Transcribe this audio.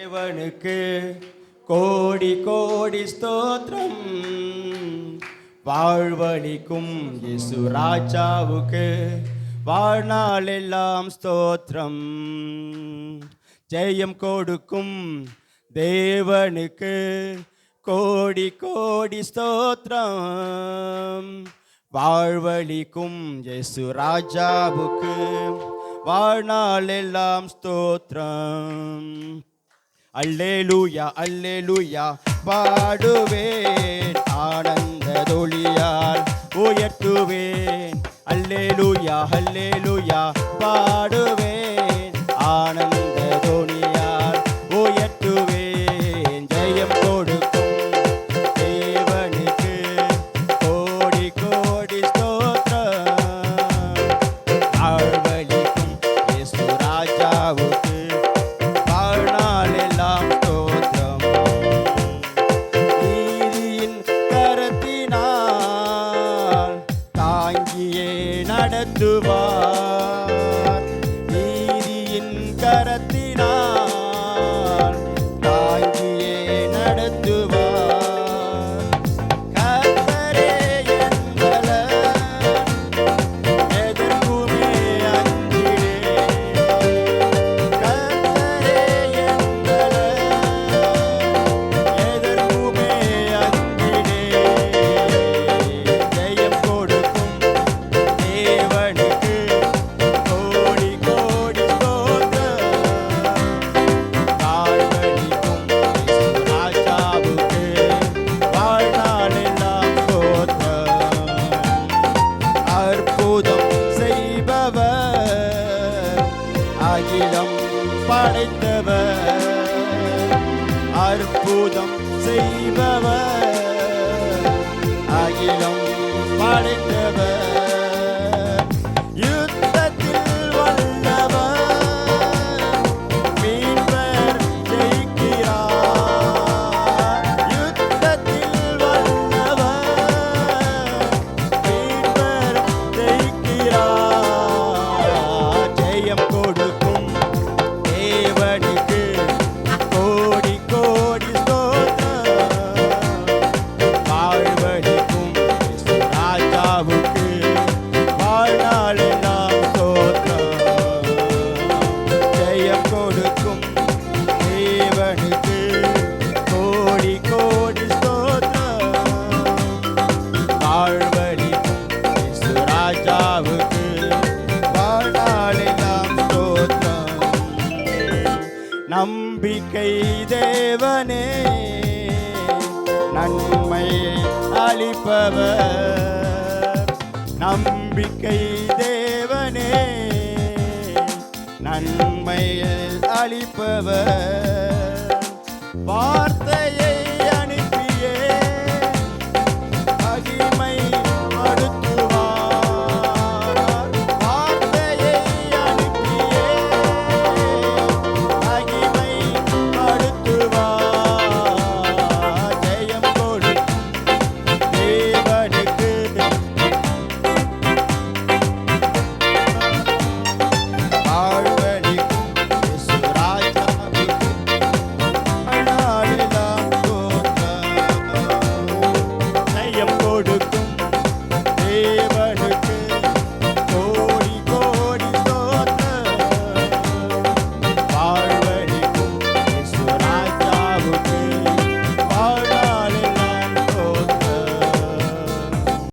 தேவனுக்கு கோடி கோடி ஸ்தோத்திரம். வாழ்வழிக்கும் இயேசு ராஜாவுக்கு வாழ்நாள் எல்லாம் ஸ்தோத்திரம். ஜெயம் கொடுக்கும் தேவனுக்கு கோடி கோடி ஸ்தோத்திரம். வாழ்வழிக்கும் இயேசு ராஜாவுக்கு வாழ்நாள் எல்லாம் ஸ்தோத்திரம். அல்லேலூயா அல்லேலூயா பாடுவேன், ஆனந்த தொழியால் உயர்த்துவேன். அல்லேலூயா அல்லேலூயா பாடுவேன், ஆனந்த தொழியால் உயர்த்துவேன். ஜெயம் கொடுக்கும் தேவனுக்கு கோடி கோடி ஸ்தோத்திரம். வாழ்வழிக்கும் இயேசு ராஜாவுக்கு வாழ்நாள் எல்லாம் ஸ்தோத்திரம். நீதியின் கரத்தினால் தாங்கியே நடத்துவார். நீதியின் கரத்தினால் தாங்கியே நடத்துவார். கர்த்தரே என் பலன், எதற்குமே அஞ்சிடேன். கர்த்தரே என் பலன், எதற்குமே அஞ்சிடேன். ஜெயம் கொடுக்கும் தேவனுக்கு கோடி கோடி ஸ்தோத்திரம். வாழ்வழிக்கும் இயேசு ராஜாவுக்கு வாழ்நாள் எல்லாம் ஸ்தோத்திரம். அற்புதம் செய்பவர், அகிலம் படைத்தவர். அற்புதம் செய்பவர், அகிலம் படைத்தவர். யுத்தத்தில் வல்லவர், மீட்பர் ஜெயிக்கிறார். யுத்தத்தில் வல்லவர், மீட்பர் ஜெயிக்கிறார். ஜெயம் கொடுக்கும் தேவனுக்கு கோடி கோடி ஸ்தோத்திரம். வாழ்வழிக்கும் இயேசு ராஜாவுக்கு வாழ்நாள் எல்லாம் ஸ்தோத்திரம். ஜெயம் கொடுக்கும் தேவனுக்கு கோடி கோடி ஸ்தோத்திரம். வாழ்வழிக்கும் இயேசு ராஜாவுக்கு வாழ்நாள் எல்லாம் ஸ்தோத்திரம். நம்பிக்கை தேவனே, நன்மை அளிப்பவர். நம்பிக்கை தேவனே, நன்மை அளிப்பவர். வார்த்தையை